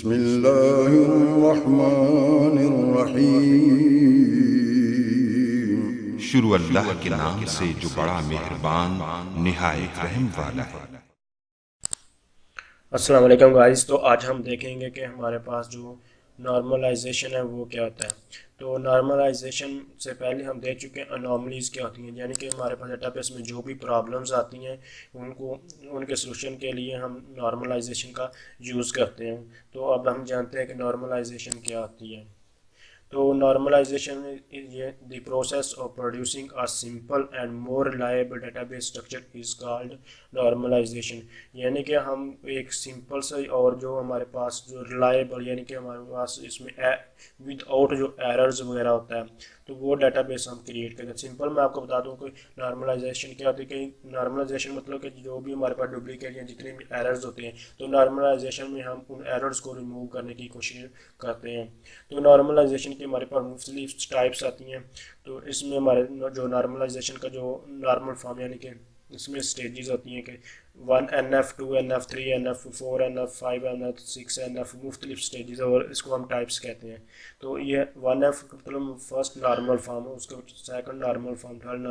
बिस्मिल्लाहिर्रहमानिर्रहीम। शुरू अल्लाह के नाम से जो बड़ा मेहरबान निहायत रहम वाला है। अस्सलाम वालेकुम गाइस। तो आज हम देखेंगे कि हमारे पास जो नॉर्मलाइजेशन है वो क्या होता है। तो नॉर्मलाइजेशन से पहले हम देख चुके हैं अनोमलीज क्या होती हैं, यानी कि हमारे पास डेटाबेस में जो भी प्रॉब्लम्स आती हैं उनको उनके सलूशन के लिए हम नॉर्मलाइजेशन का यूज़ करते हैं। तो अब हम जानते हैं कि नॉर्मलाइजेशन क्या होती है। तो normalization is the process of producing a simple and more reliable database structure is called normalization। यानी कि हम एक सिंपल से और जो हमारे पास जो रिलायबल यानी कि हमारे पास इसमें विदाउट जो एरर्स वगैरह होता है तो वो डाटाबेस हम क्रिएट करते हैं। सिंपल मैं आपको बता दूं कि नॉर्मलाइजेशन क्या होती है कि नॉर्मलाइजेशन मतलब कि जो भी हमारे पास डुप्लीकेट या जितने भी एरर्स होते हैं तो नॉर्मलाइजेशन में हम उन एरर्स को रिमूव करने की कोशिश करते हैं। तो नॉर्मलाइजेशन की हमारे पास मुख्तलिफ टाइप्स आती हैं। तो इसमें हमारे जो नॉर्मलाइजेशन का जो नॉर्मल फॉर्म यानी कि इसमें स्टेजेस होती हैं कि 1 NF 2 NF 3 NF 4 NF 5 NF 6 NF मुख्तलिफ स्टेजेस और इसको हम टाइप्स कहते हैं। तो ये 1F मतलब फर्स्ट नॉर्मल फॉर्म है, उसके second normal form, third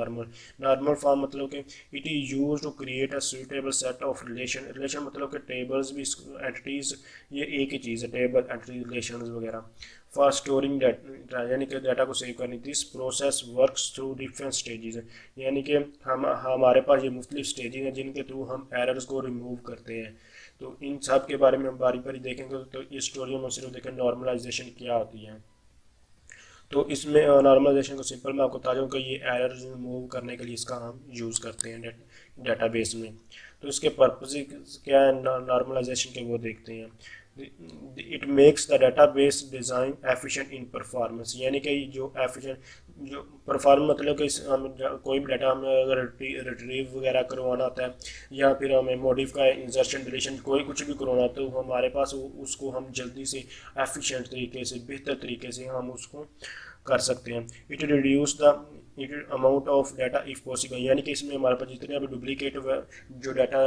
normal form मतलब कि it is use to create a suitable set of relation मतलब कि टेबल्स भी एंटिटीज़ ये एक ही चीज़ है, टेबल एंटिटी रिलेशन वगैरह फॉर स्टोरिंग डाटा यानी कि डाटा को सेव करने। This process works through different stages है, यानी कि हम हमारे पास ये मुख्तलिफ स्टेजेस हैं जिनके थ्रू हम एरर्स को रिमूव करते हैं। तो इन सब के बारे में हम बारी बारी देखेंगे। तो इस स्टोरी में सिर्फ देखें नॉर्मलाइजेशन क्या होती है। तो इसमें नॉर्मलाइजेशन को सिंपल मैं आपको बता दूँ कि ये एरर रिमूव करने के लिए इसका हम यूज़ करते हैं डेटाबेस में। तो इसके पर्पज क्या है नॉर्मलाइजेशन के वो देखते हैं। It makes the database design efficient in performance, यानी कि जो एफिशिएंट जो परफॉर्म मतलब कि हम कोई भी डाटा हमें अगर रिट्रीव वगैरह करवाना होता है या फिर हमें मॉडिफाई इंसर्शन डिलीशन कोई कुछ भी करवाना तो हमारे पास उसको हम जल्दी से एफिशिएंट तरीके से बेहतर तरीके से हम उसको कर सकते हैं। It reduce the amount of data if possible, यानी कि इसमें हमारे पास जितने भी डुप्लीकेट जो डाटा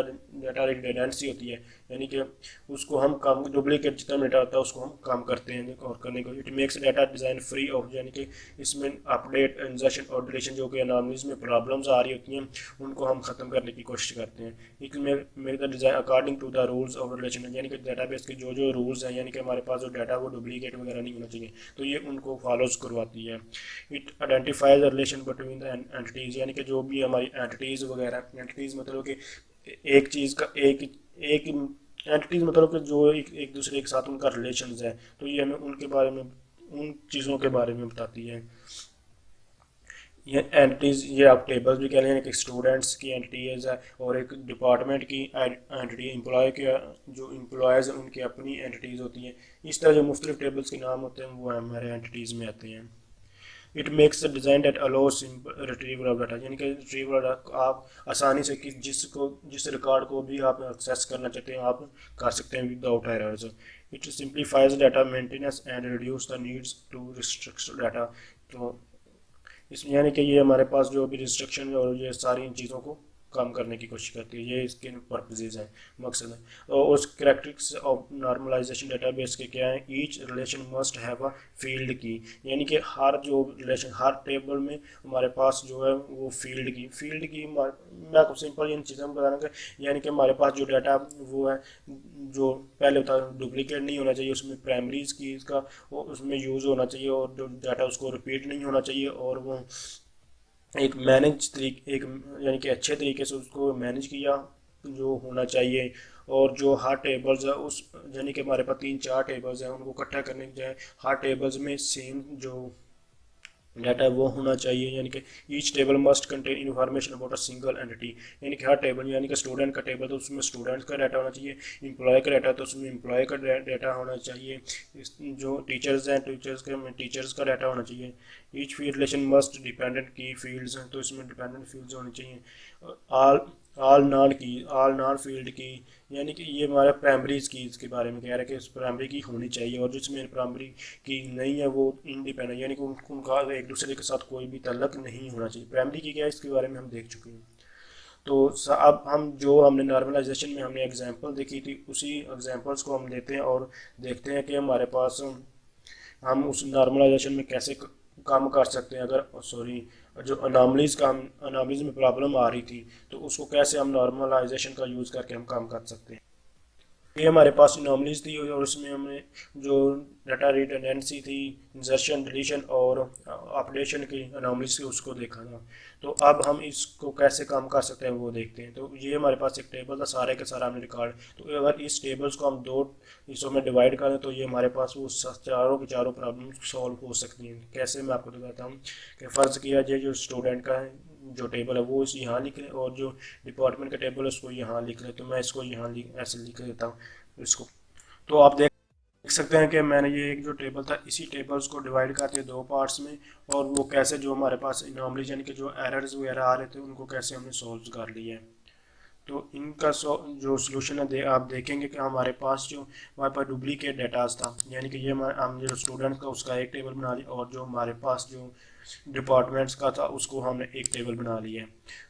रिडंडेंसी होती है यानी कि उसको हम कम डुप्लीकेट जितना डाटा होता है उसको हम कम करते हैं और करने को। It makes data design free of, यानी कि इसमें अपडेट इंसर्शन और डिलीशन जो कि एनामलीज में प्रॉब्लम्स आ रही होती हैं उनको हम ख़त्म करने की कोशिश करते हैं। It make the design according to the rules of relation, यानी कि डाटाबेस के जो जो रूल्स हैं यानी कि हमारे पास जो डाटा वो डुप्लीकेट वगैरह नहीं होना चाहिए तो ये उनको फॉलोज करवाती है। It identifies the relation between the entities, यानी कि जो भी हमारी एंटिटीज़ वगैरह एंटिटीज़ मतलब कि एक चीज़ का एक एक एंटिटीज़ मतलब कि जो एक दूसरे के साथ उनका रिलेशन है तो ये हमें उनके बारे में उन चीज़ों के बारे में बताती है। ये एंटिटीज़ ये आप टेबल्स भी कह लें कि स्टूडेंट्स की एंटिटीज़ है और एक डिपार्टमेंट की एंटिटी एम्प्लॉय के जो एम्प्लॉयज़ हैं उनकी अपनी एंटिटीज़ होती हैं। इस तरह जो मुख्तलिफ टेबल्स के नाम होते हैं वो हमारे एंटिटीज़ में आते हैं। It makes the design that allow simple retrieval of data, यानी कि रिट्रीवल आप आसानी से जिस रिकॉर्ड को भी आप एक्सेस करना चाहते हैं आप कर सकते हैं without errors. It simplifies data maintenance and reduce the needs to restrict data. तो इसमें यानी कि ये हमारे पास जो भी रिस्ट्रिक्शन और ये सारी चीज़ों को कम करने की कोशिश करती है, ये इसके पर्पजेज हैं, मकसद है। और उस करेक्टरिस्टिक्स ऑफ नॉर्मलाइजेशन डाटाबेस के क्या है, each relation must have a field की, यानी कि हर जो रिलेशन हर टेबल में हमारे पास जो है वो फील्ड की मैं आपको सिंपल इन चीज़ों में बताना यानी कि हमारे पास जो डाटा वो है जो पहले बता डुप्लीकेट नहीं होना चाहिए, उसमें प्राइमरीज की इसका वो उसमें यूज़ होना चाहिए और जो डाटा उसको रिपीट नहीं होना चाहिए और वो एक मैनेज तरीके एक यानी कि अच्छे तरीके से उसको मैनेज किया जो होना चाहिए। और जो हर टेबल्स है उस यानी कि हमारे पास 3 4 टेबल्स हैं उनको इकट्ठा करने की जाए हर टेबल्स में सेम जो डाटा वो होना चाहिए, यानी कि each table must contain information about a single entity, यानी कि हर टेबल यानी कि स्टूडेंट का टेबल तो उसमें स्टूडेंट्स का डाटा होना चाहिए, एम्प्लॉय का डाटा तो उसमें एम्प्लॉय का डाटा होना चाहिए, जो टीचर्स हैं टीचर्स का डाटा होना चाहिए। Each field relation must dependent की फील्ड्स हैं तो इसमें डिपेंडेंट फील्ड्स होनी चाहिए। ऑल ऑल नॉन फील्ड की, यानी कि ये हमारा प्राइमरीज की इसके बारे में कह रहा है कि प्राइमरी की होनी चाहिए और जिसमें प्राइमरी की नहीं है वो इंडिपेंडेंट यानी कि उनका एक दूसरे के साथ कोई भी तल्लक नहीं होना चाहिए। प्राइमरी की क्या है इसके बारे में हम देख चुके हैं। तो अब हम जो हमने नॉर्मलाइजेशन में हमने एग्जांपल देखी थी उसी एग्जांपल्स को हम लेते हैं और देखते हैं कि हमारे पास हम उस नॉर्मलाइजेशन में कैसे काम कर सकते हैं। अगर सॉरी जो अनामलीज में प्रॉब्लम आ रही थी तो उसको कैसे हम नॉर्मलाइजेशन का यूज़ करके हम काम कर सकते हैं। ये हमारे पास एनॉमलीज थी और उसमें हमने जो डाटा रिडंडेंसी थी, इंसर्शन डिलीशन और अपडेशन की एनॉमलीज थी उसको देखा था। तो अब हम इसको कैसे काम कर सकते हैं वो देखते हैं। तो ये हमारे पास एक टेबल था, सारे के सारा हमने रिकॉर्ड। तो अगर इस टेबल्स को हम दो हिस्सों में डिवाइड करें तो ये हमारे पास वो चारों की चारों प्रॉब्लम सॉल्व हो सकती हैं। कैसे मैं आपको बताता हूँ कि फ़र्ज़ किया जाए जो स्टूडेंट का है जो टेबल है वो इस यहाँ लिख लें और जो डिपार्टमेंट का टेबल है उसको यहाँ लिख लें। तो मैं इसको यहाँ ऐसे लिख देता हूँ इसको। तो आप देख सकते हैं कि मैंने ये एक जो टेबल था इसी टेबल्स को डिवाइड करके दो पार्ट्स में, और वो कैसे जो हमारे पास एनॉमलीज यानी कि जो एरर्स वगैरह आ रहे थे उनको कैसे हमने सॉल्व कर लिया है। तो इनका जो सोल्यूशन है आप देखेंगे कि हमारे पास जो हमारे पास डुप्लीकेट डाटाज था, यानी कि ये हम जो स्टूडेंट का उसका एक टेबल बना लिया और जो हमारे पास जो डिपार्टमेंट्स का था उसको हमने एक टेबल बना लिया है।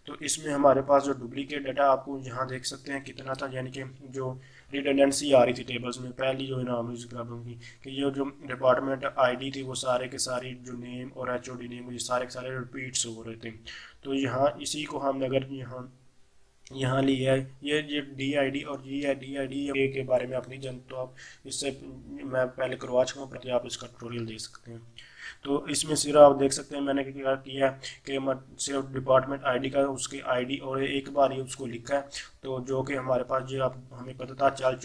तो इसमें हमारे पास जो डुप्लीकेट डाटा आपको यहाँ देख सकते हैं कितना था, यानी कि जो रिडंडेंसी आ रही थी टेबल्स में पहली जो एनॉमलीज प्रॉब्लम की कि ये जो डिपार्टमेंट आईडी थी वो सारे के सारे जो नेम और एचओडी नेम ये सारे के सारे रिपीट्स हो रहे थे। तो यहाँ इसी को हमने अगर यहाँ लिया है ये डी आई डी और डी आई डी के बारे में आप नहीं जानते तो आप इससे मैं पहले करवा चुका हूँ, प्रति आप इसका ट्यूटोरियल देख सकते हैं। तो इसमें सिर्फ आप देख सकते हैं मैंने क्या किया कि सिर्फ डिपार्टमेंट आईडी का उसके आईडी और एक बार ही उसको लिखा है। तो जो कि हमारे पास जो आप हमें पता था चल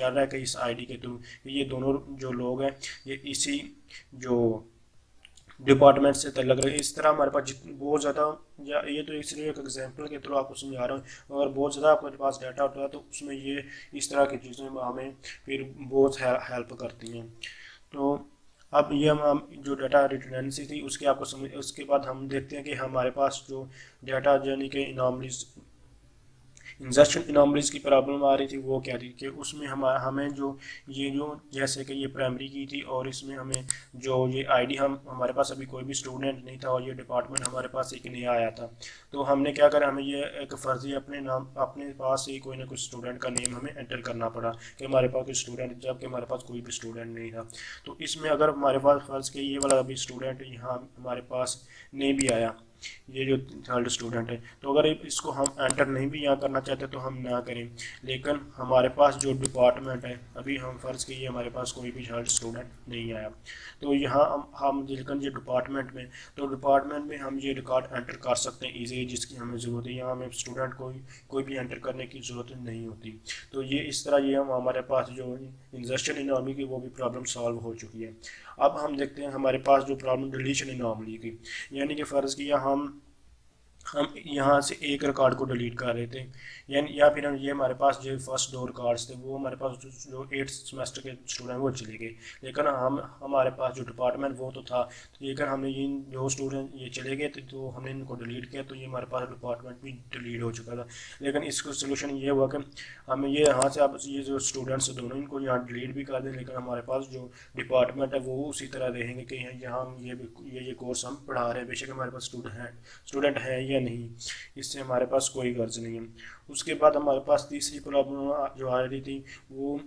रहा है कि इस आईडी के थ्रू ये दोनों जो लोग हैं ये इसी जो डिपार्टमेंट से लग रहे हैं। इस तरह हमारे पास बहुत ज़्यादा, या ये तो इसलिए एक एग्जांपल के थ्रू आपको समझा रहा हूँ, अगर बहुत ज़्यादा आपके पास डाटा होता है तो उसमें ये इस तरह की चीज़ें हमें फिर बहुत हेल्प करती हैं। तो अब ये हम जो डाटा रिडंडेंसी थी उसके आपको समझ, उसके बाद हम देखते हैं कि हमारे पास जो डाटा यानी कि इनॉमलीज इंजर्शन इनॉमलीज की प्रॉब्लम आ रही थी वो क्या थी कि उसमें हमें जो जैसे कि ये प्राइमरी की थी और इसमें हमें जो ये आईडी हमारे पास अभी कोई भी स्टूडेंट नहीं था और ये डिपार्टमेंट हमारे पास एक नया आया था। तो हमने क्या करा, हमें ये एक फर्जी अपने पास ही कोई ना कोई स्टूडेंट का नेम हमें एंटर करना पड़ा कि हमारे पास कोई स्टूडेंट, जबकि हमारे पास कोई भी स्टूडेंट नहीं था। तो इसमें अगर हमारे पास फर्ज के ये वाला अभी स्टूडेंट यहाँ हमारे पास नहीं भी आया, ये जो थर्ड स्टूडेंट है, तो अगर इसको हम एंटर नहीं भी यहाँ करना चाहते तो हम ना करें। लेकिन हमारे पास जो डिपार्टमेंट है अभी हम फ़र्ज़ कीजिए हमारे पास कोई भी थर्ड स्टूडेंट नहीं आया, तो यहाँ हम लेकिन ये डिपार्टमेंट में हम ये रिकॉर्ड एंटर कर सकते हैं ईजी, जिसकी हमें ज़रूरत है। यहाँ हमें स्टूडेंट कोई भी एंटर करने की ज़रूरत नहीं होती। तो ये इस तरह ये हमारे पास जो इंजर्शन इनॉमली की वो भी प्रॉब्लम सॉल्व हो चुकी है। अब हम देखते हैं हमारे पास जो प्रॉब्लम डिलीशन इनॉमली की, यानी कि फ़र्ज़ किया हम यहाँ से एक रिकॉर्ड को डिलीट कर रहे थे, यानी या फिर हम ये हमारे पास जो फर्स्ट दो रिकॉर्ड्स थे वो हमारे पास जो 8th सेमेस्टर के स्टूडेंट वो चले गए, लेकिन हमारे पास जो डिपार्टमेंट वो तो था। तो लेकिन हमने ये जो स्टूडेंट ये चले गए थे तो हमने इनको डिलीट किया, तो ये हमारे पास डिपार्टमेंट भी डिलीट हो चुका था। लेकिन इसका सोल्यूशन ये हुआ कि हमें ये यहाँ से आप ये जो स्टूडेंट्स दोनों इनको यहाँ डिलीट भी कर दें, लेकिन हमारे पास जो डिपार्टमेंट है वो उसी तरह रहेंगे कि यहाँ हम ये कोर्स हम पढ़ा रहे हैं, बेशक हमारे पास स्टूडेंट है या नहीं, इससे हमारे पास कोई गर्ज नहीं है। उसके बाद हमारे पास तीसरी प्रॉब्लम जो आ रही थी वो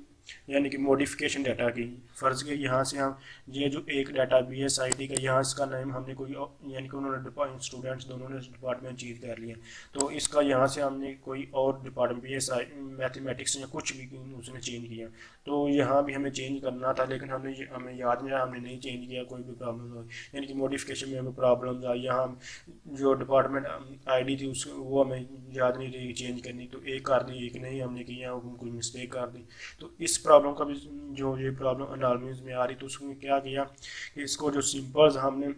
यानी कि मॉडिफिकेशन डाटा की। फ़र्ज़ के यहाँ से हम ये जो एक data B S I T का यहाँ इसका नाम हमने कोई यानी कि उन्होंने स्टूडेंट्स दोनों ने डिपार्टमेंट चेंज कर लिया, तो इसका यहाँ से हमने कोई और department B S I mathematics या कुछ भी उसने चेंज किया, तो यहाँ भी हमें चेंज करना था, लेकिन हमें याद नहीं रहा, हमने नहीं चेंज किया। कोई भी प्रॉब्लम हो यानी कि मॉडिफिकेशन में हमें प्रॉब्लम आई, यहाँ जो डिपार्टमेंट आई डी थी उस वो हमें याद नहीं रही चेंज करनी, तो एक कर दी एक नहीं हमने किया, कोई मिस्टेक कर दी। तो इस प्रॉब्लम का भी जो ये प्रॉब्लम एनालिसिस में आ रही, तो उसमें क्या किया कि इसको जो सिंपल्स हमने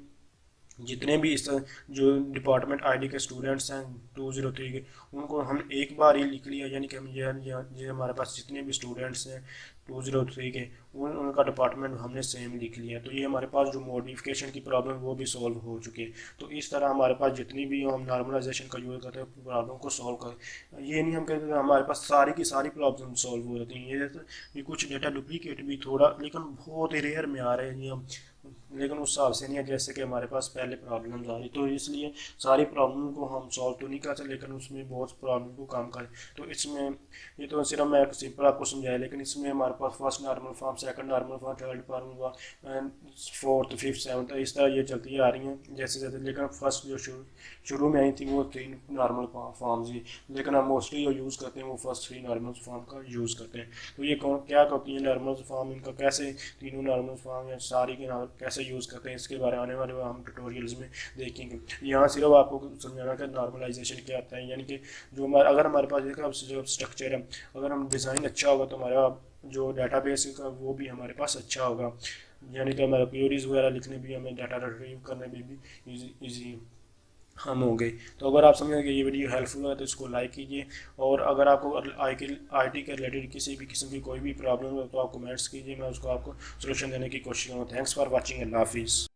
जितने भी इस जो डिपार्टमेंट आईडी के स्टूडेंट्स हैं 203 के उनको हम एक बार ही लिख लिया, यानी कि हम ये हमारे पास जितने भी स्टूडेंट्स हैं 203 के उनका डिपार्टमेंट हमने सेम लिख लिया। तो ये हमारे पास जो मॉडिफिकेशन की प्रॉब्लम वो भी सॉल्व हो चुकी है। तो इस तरह हमारे पास जितनी भी हम नॉर्मलाइजेशन का यूज़ करते हैं प्रॉब्लम को सॉल्व कर, ये नहीं हम कहते हैं हमारे पास सारी की सारी प्रॉब्लम सॉल्व हो जाती हैं। ये कुछ डेटा डुप्लीकेट भी थोड़ा लेकिन बहुत ही रेयर में आ रहे हैं, हम लेकिन उस हिसाब से नहीं है जैसे कि हमारे पास पहले प्रॉब्लम्स आ रही। तो इसलिए सारी प्रॉब्लम को हम सॉल्व तो नहीं कर सकते, लेकिन उसमें बहुत प्रॉब्लम को कम करें। तो इसमें ये तो सिर्फ मैं सिंपल आपको समझाया, लेकिन इसमें हमारे पास first normal form, second normal form, third normal form and fourth, fifth, seventh, इस तरह ये चलती आ रही हैं जैसे जैसे। लेकिन फर्स्ट जो शुरू में आई थी वो 3 नॉर्मल फॉर्म्स ही, लेकिन हम मोस्टली जो यूज़ करते हैं वो फर्स्ट 3 नॉर्मल फॉर्म का यूज़ करते हैं। तो ये कौन क्या होती है नॉर्मल फॉर्म, इनका कैसे तीनों नॉर्मल फॉर्म या सारी के नाम कैसे यूज़ करते हैं, इसके बारे में आने वाले हम ट्यूटोरियल्स में देखेंगे। यहाँ सिर्फ आपको समझाना कि नॉर्मलाइजेशन क्या आता है, यानी कि जो हमारा अगर हमारे पास देखा जो स्ट्रक्चर है, अगर हम डिज़ाइन अच्छा होगा तो हमारा जो डाटाबेस का वो भी हमारे पास अच्छा होगा, यानी कि हमारा क्वेरीज वगैरह लिखने भी, हमें डाटा रिट्रीव करने में भी ईजी हम होंगे। तो अगर आप समझें कि ये वीडियो हेल्पफुल है तो इसको लाइक कीजिए, और अगर आपको IT के रिलेटेड किसी भी किस्म की कोई भी प्रॉब्लम हो तो आप कमेंट्स कीजिए, मैं उसको आपको सोल्यूशन देने की कोशिश करूँगा। थैंक्स फॉर वॉचिंग, अल्लाह हाफिज़।